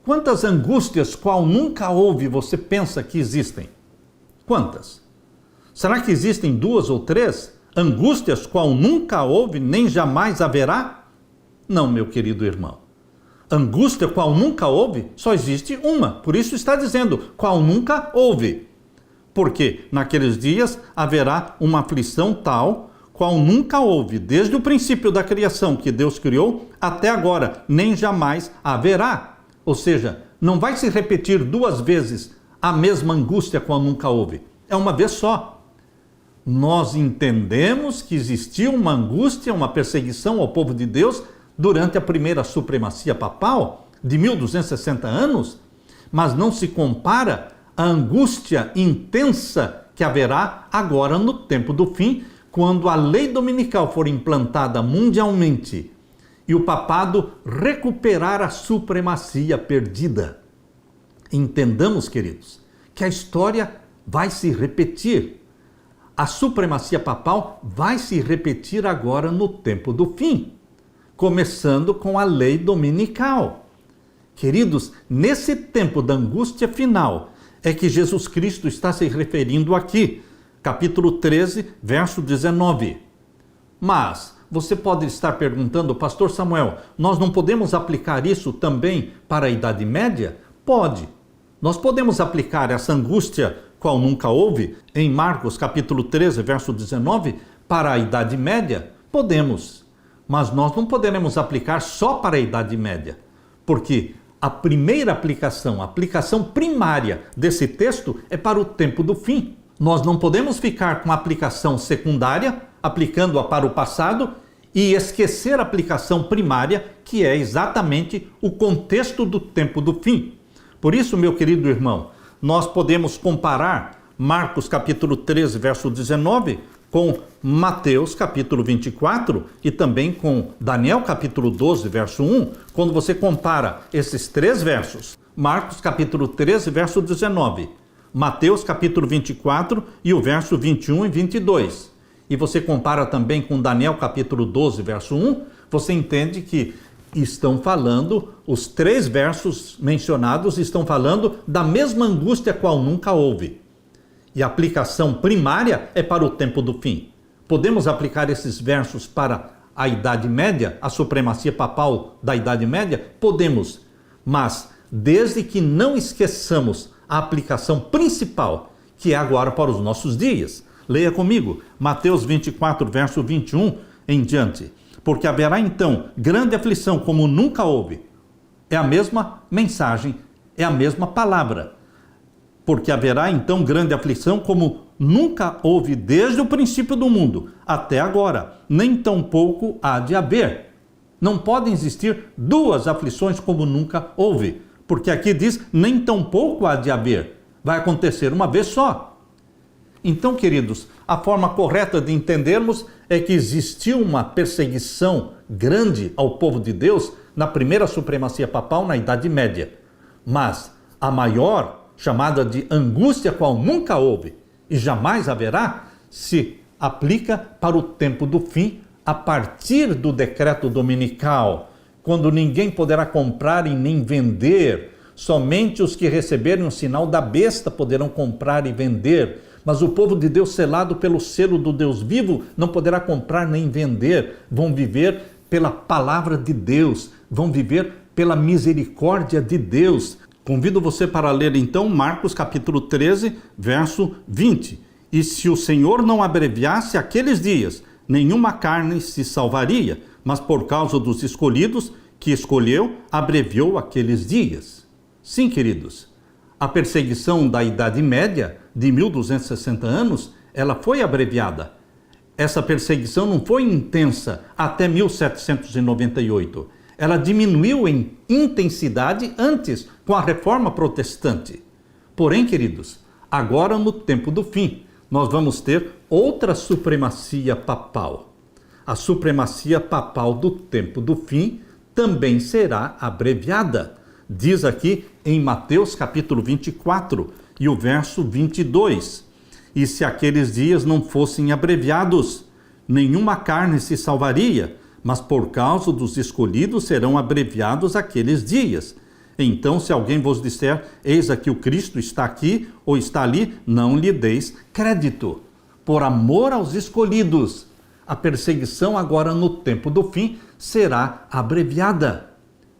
Quantas angústias qual nunca houve você pensa que existem? Quantas? Será que existem 2 ou 3 angústias qual nunca houve nem jamais haverá? Não, meu querido irmão. Angústia qual nunca houve, só existe uma. Por isso está dizendo, qual nunca houve. Porque naqueles dias haverá uma aflição tal, qual nunca houve, desde o princípio da criação que Deus criou, até agora, nem jamais haverá. Ou seja, não vai se repetir 2 vezes a mesma angústia qual nunca houve. É uma vez só. Nós entendemos que existiu uma angústia, uma perseguição ao povo de Deus durante a primeira supremacia papal, de 1260 anos, mas não se compara a angústia intensa que haverá agora no tempo do fim, quando a lei dominical for implantada mundialmente e o papado recuperar a supremacia perdida. Entendamos, queridos, que a história vai se repetir. A supremacia papal vai se repetir agora no tempo do fim, começando com a lei dominical. Queridos, nesse tempo da angústia final é que Jesus Cristo está se referindo aqui, capítulo 13, verso 19. Mas você pode estar perguntando, pastor Samuel, nós não podemos aplicar isso também para a Idade Média? Pode. Nós podemos aplicar essa angústia qual nunca houve, em Marcos capítulo 13, verso 19, para a Idade Média? Podemos. Mas nós não poderemos aplicar só para a Idade Média, porque a primeira aplicação, a aplicação primária desse texto é para o tempo do fim. Nós não podemos ficar com a aplicação secundária, aplicando-a para o passado, e esquecer a aplicação primária, que é exatamente o contexto do tempo do fim. Por isso, meu querido irmão, nós podemos comparar Marcos capítulo 13, verso 19, com Mateus capítulo 24 e também com Daniel capítulo 12, verso 1, quando você compara esses 3 versos, Marcos capítulo 13, verso 19, Mateus capítulo 24 e o verso 21 e 22, e você compara também com Daniel capítulo 12, verso 1, você entende que estão falando, os 3 versos mencionados estão falando da mesma angústia qual nunca houve. E a aplicação primária é para o tempo do fim. Podemos aplicar esses versos para a Idade Média, a supremacia papal da Idade Média? Podemos. Mas desde que não esqueçamos a aplicação principal, que é agora para os nossos dias. Leia comigo, Mateus 24, verso 21 em diante. Porque haverá então grande aflição como nunca houve. É a mesma mensagem, é a mesma palavra. Porque haverá então grande aflição como nunca houve desde o princípio do mundo até agora, nem tampouco há de haver. Não podem existir duas aflições como nunca houve, porque aqui diz nem tampouco há de haver. Vai acontecer uma vez só. Então, queridos, a forma correta de entendermos é que existiu uma perseguição grande ao povo de Deus na primeira supremacia papal na Idade Média. Mas a maior, chamada de angústia qual nunca houve e jamais haverá, se aplica para o tempo do fim, a partir do decreto dominical, quando ninguém poderá comprar e nem vender, somente os que receberem o sinal da besta poderão comprar e vender, mas o povo de Deus selado pelo selo do Deus vivo não poderá comprar nem vender, vão viver pela palavra de Deus, vão viver pela misericórdia de Deus. Convido você para ler então Marcos capítulo 13, verso 20. E se o Senhor não abreviasse aqueles dias, nenhuma carne se salvaria, mas por causa dos escolhidos que escolheu, abreviou aqueles dias. Sim, queridos, a perseguição da Idade Média, de 1260 anos, ela foi abreviada. Essa perseguição não foi intensa até 1798. Ela diminuiu em intensidade antes, com a Reforma Protestante. Porém, queridos, agora no tempo do fim, nós vamos ter outra supremacia papal. A supremacia papal do tempo do fim também será abreviada. Diz aqui em Mateus capítulo 24 e o verso 22. E se aqueles dias não fossem abreviados, nenhuma carne se salvaria, mas por causa dos escolhidos serão abreviados aqueles dias. Então, se alguém vos disser, eis aqui o Cristo está aqui ou está ali, não lhe deis crédito. Por amor aos escolhidos, a perseguição agora no tempo do fim será abreviada.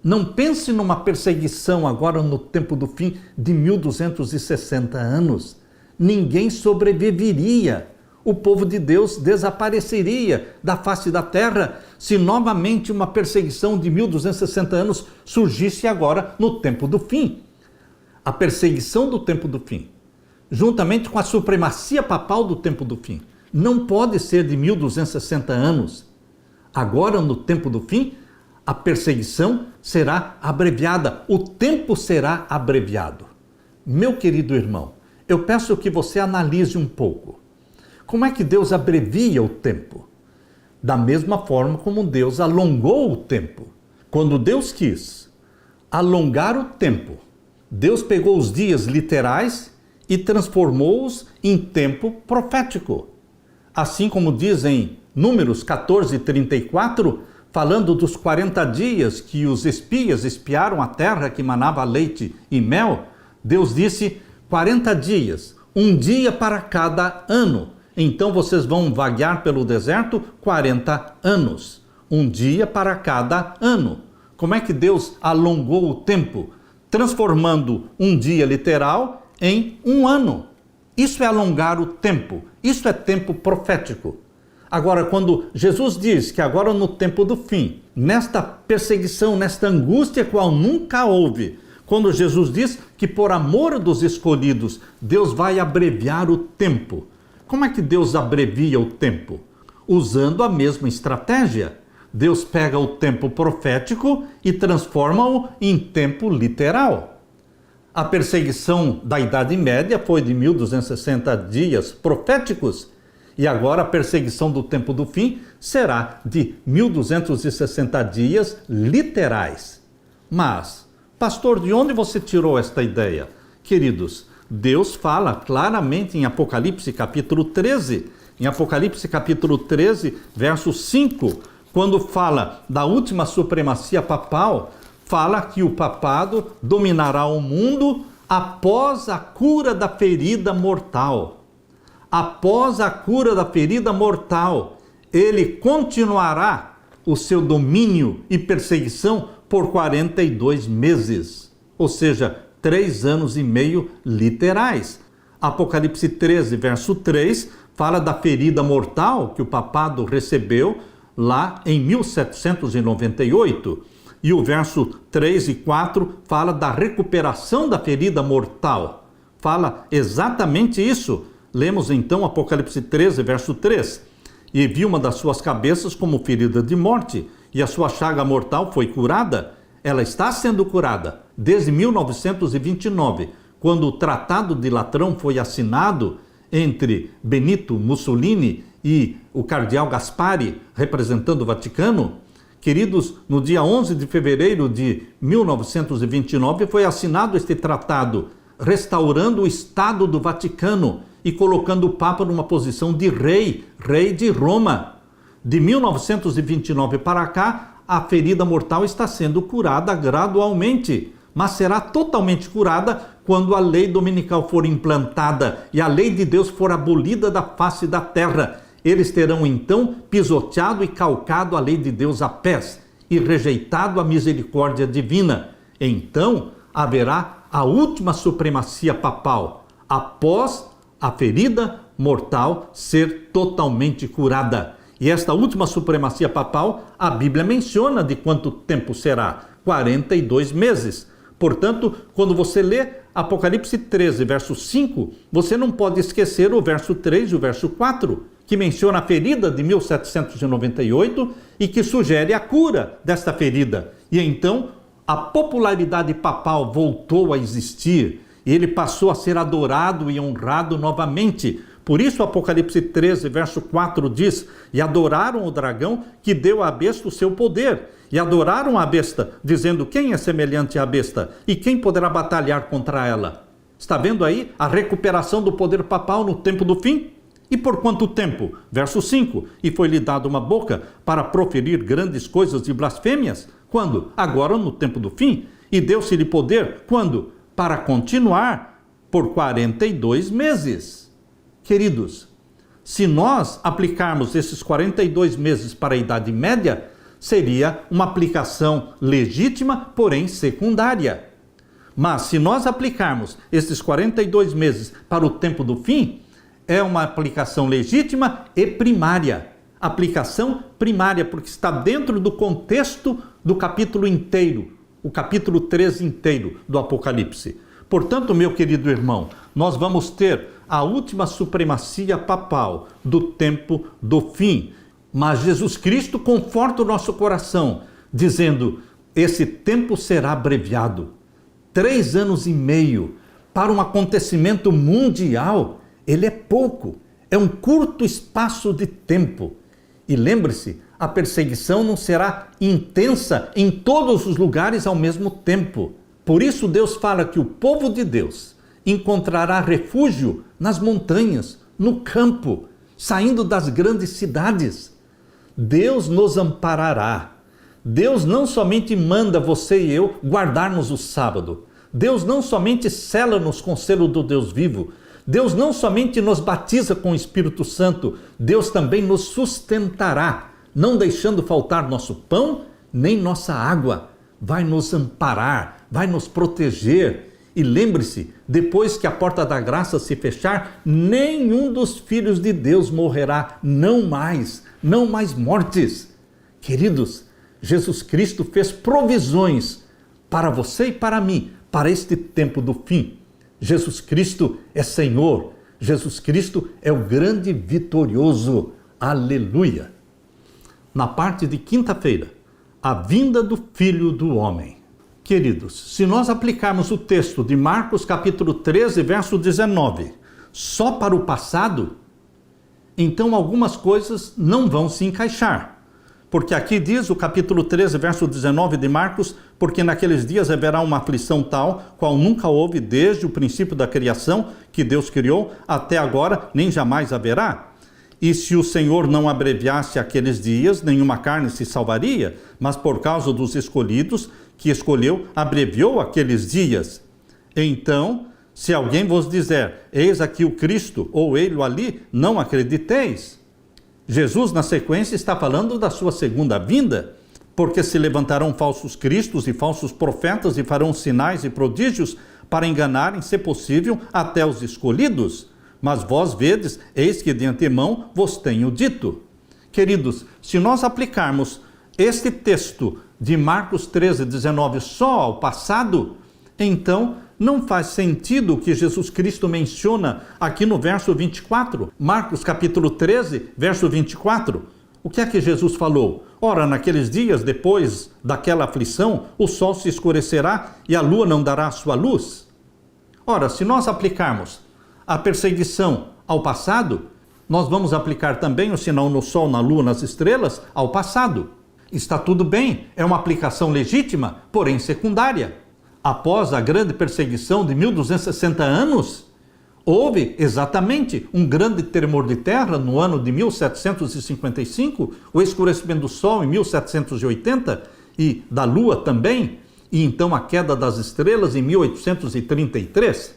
Não pense numa perseguição agora no tempo do fim de 1260 anos. Ninguém sobreviveria. O povo de Deus desapareceria da face da terra se novamente uma perseguição de 1260 anos surgisse agora no tempo do fim. A perseguição do tempo do fim, juntamente com a supremacia papal do tempo do fim, não pode ser de 1260 anos. Agora, no tempo do fim, a perseguição será abreviada, o tempo será abreviado. Meu querido irmão, eu peço que você analise um pouco. Como é que Deus abrevia o tempo? Da mesma forma como Deus alongou o tempo. Quando Deus quis alongar o tempo, Deus pegou os dias literais e transformou-os em tempo profético. Assim como diz em Números 14, 34, falando dos 40 dias que os espias espiaram a terra que manava leite e mel, Deus disse 40 dias, um dia para cada ano. Então vocês vão vaguear pelo deserto 40 anos, um dia para cada ano. Como é que Deus alongou o tempo? Transformando um dia literal em um ano. Isso é alongar o tempo, isso é tempo profético. Agora, quando Jesus diz que agora no tempo do fim, nesta perseguição, nesta angústia qual nunca houve, quando Jesus diz que por amor dos escolhidos, Deus vai abreviar o tempo. Como é que Deus abrevia o tempo? Usando a mesma estratégia. Deus pega o tempo profético e transforma-o em tempo literal. A perseguição da Idade Média foi de 1260 dias proféticos e agora a perseguição do tempo do fim será de 1260 dias literais. Mas, pastor, de onde você tirou esta ideia? Queridos, Deus fala claramente em Apocalipse capítulo 13. Em Apocalipse capítulo 13, verso 5, quando fala da última supremacia papal, fala que o papado dominará o mundo após a cura da ferida mortal. Após a cura da ferida mortal, ele continuará o seu domínio e perseguição por 42 meses. ou seja, 3 anos e meio literais. Apocalipse 13, verso 3, fala da ferida mortal que o papado recebeu lá em 1798. E o verso 3 e 4 fala da recuperação da ferida mortal. Fala exatamente isso. Lemos então Apocalipse 13, verso 3. E vi uma das suas cabeças como ferida de morte, e a sua chaga mortal foi curada. Ela está sendo curada desde 1929, quando o Tratado de Latrão foi assinado entre Benito Mussolini e o cardeal Gaspari, representando o Vaticano. Queridos, no dia 11 de fevereiro de 1929 foi assinado este tratado, restaurando o Estado do Vaticano e colocando o Papa numa posição de rei de Roma. De 1929 para cá, a ferida mortal está sendo curada gradualmente, mas será totalmente curada quando a lei dominical for implantada e a lei de Deus for abolida da face da terra. Eles terão então pisoteado e calcado a lei de Deus a pés e rejeitado a misericórdia divina. Então haverá a última supremacia papal, após a ferida mortal ser totalmente curada. E esta última supremacia papal, a Bíblia menciona de quanto tempo será: 42 meses. Portanto, quando você lê Apocalipse 13, verso 5, você não pode esquecer o verso 3 e o verso 4, que menciona a ferida de 1798 e que sugere a cura desta ferida. E então, a popularidade papal voltou a existir e ele passou a ser adorado e honrado novamente. Por isso, Apocalipse 13, verso 4 diz: e adoraram o dragão que deu à besta o seu poder. E adoraram a besta, dizendo: quem é semelhante à besta? E quem poderá batalhar contra ela? Está vendo aí a recuperação do poder papal no tempo do fim? E por quanto tempo? Verso 5. E foi-lhe dada uma boca para proferir grandes coisas de blasfêmias. Quando? Agora no tempo do fim. E deu-se-lhe poder. Quando? Para continuar por 42 meses. Queridos, se nós aplicarmos esses 42 meses para a Idade Média, seria uma aplicação legítima, porém secundária. Mas se nós aplicarmos esses 42 meses para o tempo do fim, é uma aplicação legítima e primária. Aplicação primária, porque está dentro do contexto do capítulo inteiro, o capítulo 13 inteiro do Apocalipse. Portanto, meu querido irmão, nós vamos ter a última supremacia papal do tempo do fim. Mas Jesus Cristo conforta o nosso coração, dizendo: esse tempo será abreviado. 3 anos e meio para um acontecimento mundial, ele é pouco, é um curto espaço de tempo. E lembre-se, a perseguição não será intensa em todos os lugares ao mesmo tempo. Por isso Deus fala que o povo de Deus encontrará refúgio nas montanhas, no campo, saindo das grandes cidades. Deus nos amparará. Deus não somente manda você e eu guardarmos o sábado. Deus não somente sela-nos com o selo do Deus vivo. Deus não somente nos batiza com o Espírito Santo. Deus também nos sustentará, não deixando faltar nosso pão nem nossa água. Vai nos amparar, vai nos proteger. E lembre-se, depois que a porta da graça se fechar, nenhum dos filhos de Deus morrerá, não mais mortes. Queridos, Jesus Cristo fez provisões para você e para mim, para este tempo do fim. Jesus Cristo é Senhor, Jesus Cristo é o grande vitorioso. Aleluia! Na parte de quinta-feira, a vinda do Filho do Homem. Queridos, se nós aplicarmos o texto de Marcos capítulo 13, verso 19, só para o passado, então algumas coisas não vão se encaixar. Porque aqui diz o capítulo 13, verso 19 de Marcos: porque naqueles dias haverá uma aflição tal, qual nunca houve desde o princípio da criação que Deus criou, até agora nem jamais haverá. E se o Senhor não abreviasse aqueles dias, nenhuma carne se salvaria, mas por causa dos escolhidos que escolheu, abreviou aqueles dias. Então, se alguém vos disser: eis aqui o Cristo, ou ele ali, não acrediteis. Jesus, na sequência, está falando da sua segunda vinda. porque se levantarão falsos cristos e falsos profetas e farão sinais e prodígios para enganarem, se possível, até os escolhidos. Mas vós vedes, eis que de antemão vos tenho dito. Queridos, se nós aplicarmos este texto de Marcos 13, 19 só ao passado, então não faz sentido o que Jesus Cristo menciona aqui no verso 24. Marcos capítulo 13, verso 24. O que é que Jesus falou? Ora, naqueles dias, depois daquela aflição, o sol se escurecerá e a lua não dará a sua luz. Ora, se nós aplicarmos a perseguição ao passado, nós vamos aplicar também o sinal no sol, na lua, nas estrelas ao passado. Está tudo bem, é uma aplicação legítima, porém secundária. Após a grande perseguição de 1260 anos, houve exatamente um grande tremor de terra no ano de 1755, o escurecimento do sol em 1780 e da lua também, e então a queda das estrelas em 1833.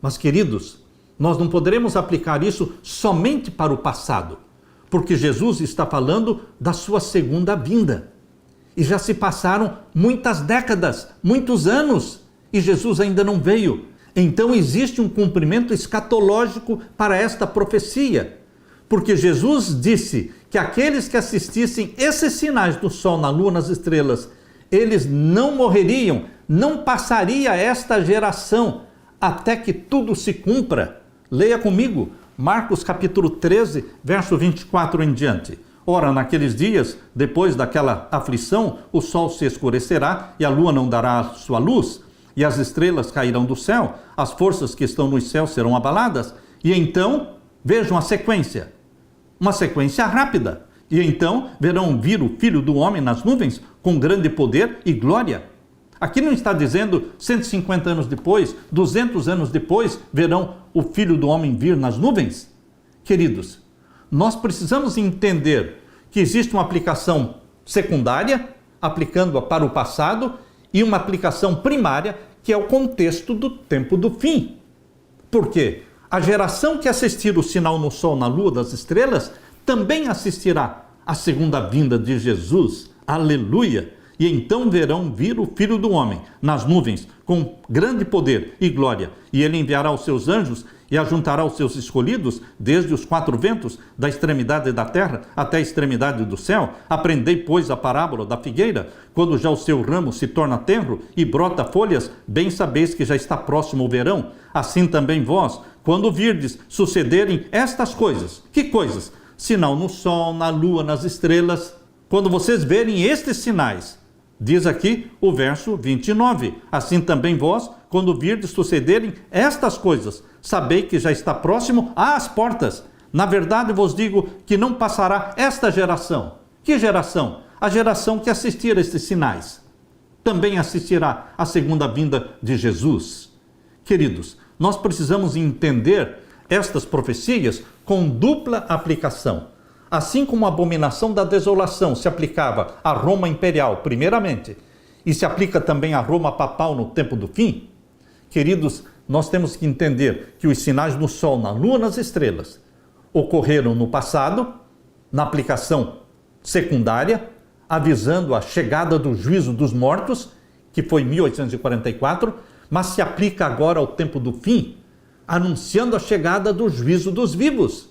Mas, queridos, nós não poderemos aplicar isso somente para o passado, porque Jesus está falando da sua segunda vinda. E já se passaram muitas décadas, muitos anos, e Jesus ainda não veio. Então existe um cumprimento escatológico para esta profecia, porque Jesus disse que aqueles que assistissem esses sinais do sol, na lua, nas estrelas, eles não morreriam, não passaria esta geração até que tudo se cumpra. Leia comigo, Marcos capítulo 13, verso 24 em diante. Ora, naqueles dias, depois daquela aflição, o sol se escurecerá e a lua não dará a sua luz, e as estrelas cairão do céu, as forças que estão nos céus serão abaladas, e então, vejam a sequência, uma sequência rápida, e então verão vir o Filho do Homem nas nuvens com grande poder e glória. Aqui não está dizendo 150 anos depois, 200 anos depois, verão o Filho do Homem vir nas nuvens? Queridos, nós precisamos entender que existe uma aplicação secundária, aplicando-a para o passado, e uma aplicação primária, que é o contexto do tempo do fim. Por quê? A geração que assistir o sinal no sol, na lua, das estrelas, também assistirá à segunda vinda de Jesus. Aleluia! E então verão vir o Filho do Homem nas nuvens, com grande poder e glória, e ele enviará os seus anjos e ajuntará os seus escolhidos desde os quatro ventos, da extremidade da terra até a extremidade do céu. Aprendei, pois, a parábola da figueira. Quando já o seu ramo se torna tenro e brota folhas, bem sabeis que já está próximo o verão. Assim também vós, quando virdes sucederem estas coisas. Que coisas? Sinal no sol, na lua, nas estrelas. Quando vocês verem estes sinais, diz aqui o verso 29, assim também vós, quando virdes sucederem estas coisas, sabei que já está próximo às portas. Na verdade vos digo que não passará esta geração. Que geração? A geração que assistir a estes sinais. Também assistirá à segunda vinda de Jesus. Queridos, nós precisamos entender estas profecias com dupla aplicação. Assim como a abominação da desolação se aplicava à Roma imperial, primeiramente, e se aplica também à Roma papal no tempo do fim, queridos, nós temos que entender que os sinais no sol, na lua, nas estrelas, ocorreram no passado, na aplicação secundária, avisando a chegada do juízo dos mortos, que foi em 1844, mas se aplica agora ao tempo do fim, anunciando a chegada do juízo dos vivos.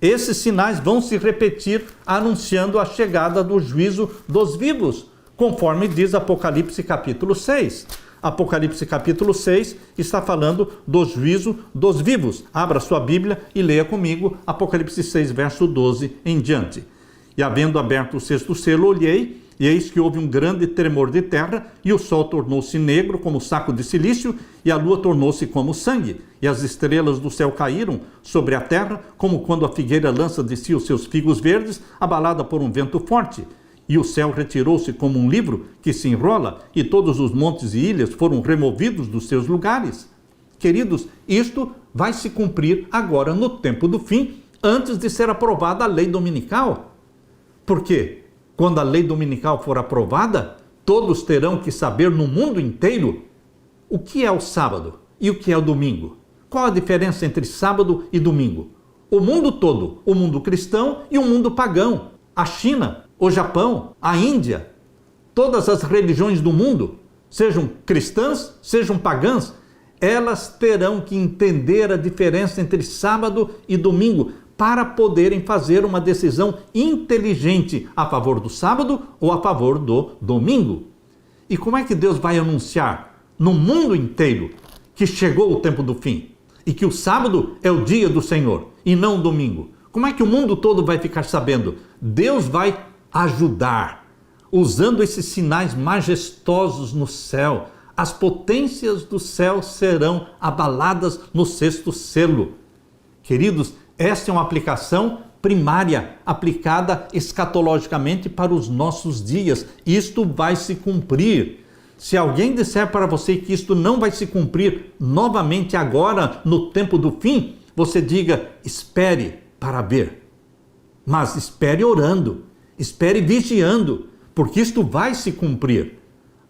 Esses sinais vão se repetir, anunciando a chegada do juízo dos vivos, conforme diz Apocalipse capítulo 6. Apocalipse capítulo 6 está falando do juízo dos vivos. Abra sua Bíblia e leia comigo Apocalipse 6, verso 12 em diante. E havendo aberto o sexto selo, olhei, e eis que houve um grande tremor de terra, e o sol tornou-se negro como saco de cilício, e a lua tornou-se como sangue, e as estrelas do céu caíram sobre a terra, como quando a figueira lança de si os seus figos verdes, abalada por um vento forte. E o céu retirou-se como um livro que se enrola, e todos os montes e ilhas foram removidos dos seus lugares. Queridos, isto vai se cumprir agora no tempo do fim, antes de ser aprovada a lei dominical. Por quê? Quando a lei dominical for aprovada, todos terão que saber no mundo inteiro o que é o sábado e o que é o domingo. Qual a diferença entre sábado e domingo? O mundo todo, o mundo cristão e o mundo pagão. A China, o Japão, a Índia, todas as religiões do mundo, sejam cristãs, sejam pagãs, elas terão que entender a diferença entre sábado e domingo para poderem fazer uma decisão inteligente a favor do sábado ou a favor do domingo. E como é que Deus vai anunciar no mundo inteiro que chegou o tempo do fim e que o sábado é o dia do Senhor e não o domingo? Como é que o mundo todo vai ficar sabendo? Deus vai ajudar, usando esses sinais majestosos no céu. As potências do céu serão abaladas no sexto selo. Queridos, esta é uma aplicação primária, aplicada escatologicamente para os nossos dias. Isto vai se cumprir. Se alguém disser para você que isto não vai se cumprir novamente agora, no tempo do fim, você diga, espere para ver. Mas espere orando, espere vigiando, porque isto vai se cumprir.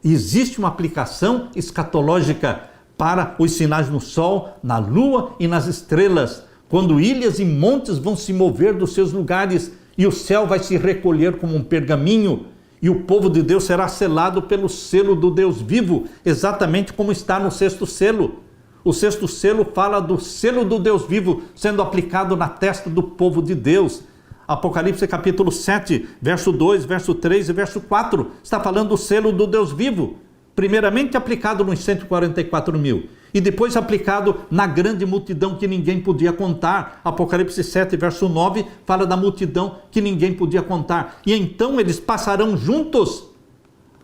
Existe uma aplicação escatológica para os sinais no sol, na lua e nas estrelas, quando ilhas e montes vão se mover dos seus lugares e o céu vai se recolher como um pergaminho e o povo de Deus será selado pelo selo do Deus vivo, exatamente como está no sexto selo. O sexto selo fala do selo do Deus vivo sendo aplicado na testa do povo de Deus. Apocalipse capítulo 7, verso 2, verso 3 e verso 4, está falando do selo do Deus vivo, primeiramente aplicado nos 144 mil, e depois aplicado na grande multidão que ninguém podia contar. Apocalipse 7, verso 9, fala da multidão que ninguém podia contar. E então eles passarão juntos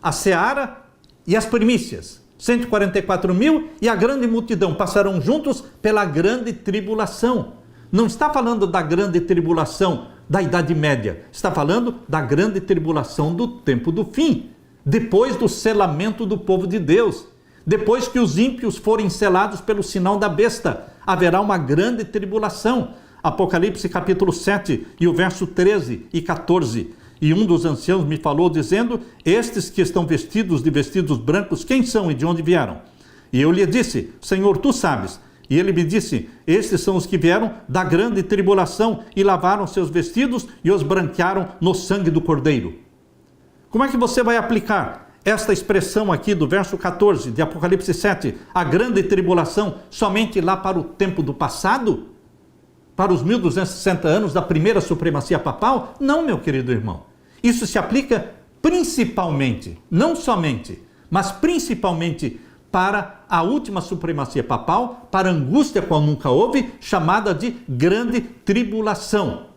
a seara e as primícias. 144 mil e a grande multidão passarão juntos pela grande tribulação. Não está falando da grande tribulação da Idade Média, está falando da grande tribulação do tempo do fim, depois do selamento do povo de Deus. Depois que os ímpios forem selados pelo sinal da besta, haverá uma grande tribulação. Apocalipse capítulo 7 e o verso 13 e 14. E um dos anciãos me falou dizendo, estes que estão vestidos de vestidos brancos, quem são e de onde vieram? E eu lhe disse, Senhor, tu sabes. E ele me disse, estes são os que vieram da grande tribulação e lavaram seus vestidos e os branquearam no sangue do Cordeiro. Como é que você vai aplicar esta expressão aqui do verso 14 de Apocalipse 7, a grande tribulação, somente lá para o tempo do passado? Para os 1260 anos da primeira supremacia papal? Não, meu querido irmão. Isso se aplica principalmente, não somente, mas principalmente para a última supremacia papal, para a angústia qual nunca houve, chamada de grande tribulação.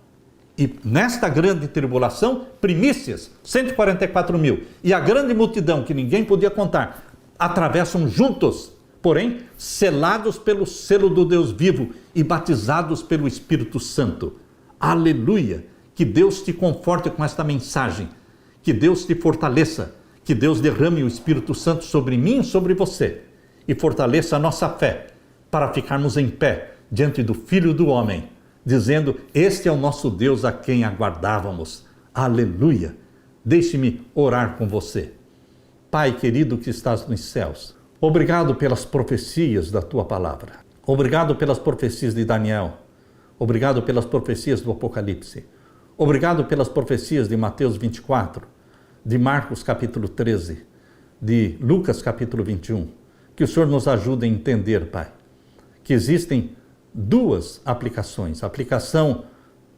E nesta grande tribulação, primícias, 144 mil, e a grande multidão que ninguém podia contar, atravessam juntos, porém, selados pelo selo do Deus vivo e batizados pelo Espírito Santo. Aleluia! Que Deus te conforte com esta mensagem, que Deus te fortaleça, que Deus derrame o Espírito Santo sobre mim e sobre você, e fortaleça a nossa fé, para ficarmos em pé diante do Filho do Homem, dizendo, este é o nosso Deus a quem aguardávamos. Aleluia! Deixe-me orar com você. Pai querido que estás nos céus, obrigado pelas profecias da tua palavra. Obrigado pelas profecias de Daniel. Obrigado pelas profecias do Apocalipse. Obrigado pelas profecias de Mateus 24, de Marcos capítulo 13, de Lucas capítulo 21. Que o Senhor nos ajude a entender, Pai, que existem duas aplicações, aplicação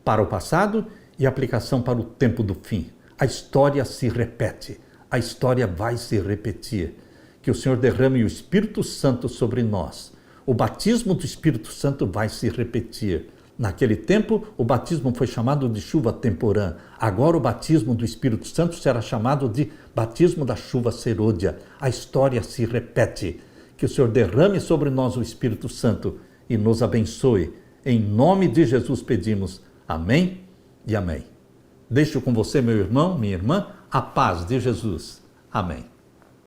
para o passado e aplicação para o tempo do fim. A história se repete, a história vai se repetir. Que o Senhor derrame o Espírito Santo sobre nós. O batismo do Espírito Santo vai se repetir. Naquele tempo, o batismo foi chamado de chuva temporã. Agora o batismo do Espírito Santo será chamado de batismo da chuva serôdia. A história se repete. Que o Senhor derrame sobre nós o Espírito Santo e nos abençoe. Em nome de Jesus pedimos. Amém e amém. Deixo com você, meu irmão, minha irmã, a paz de Jesus. Amém.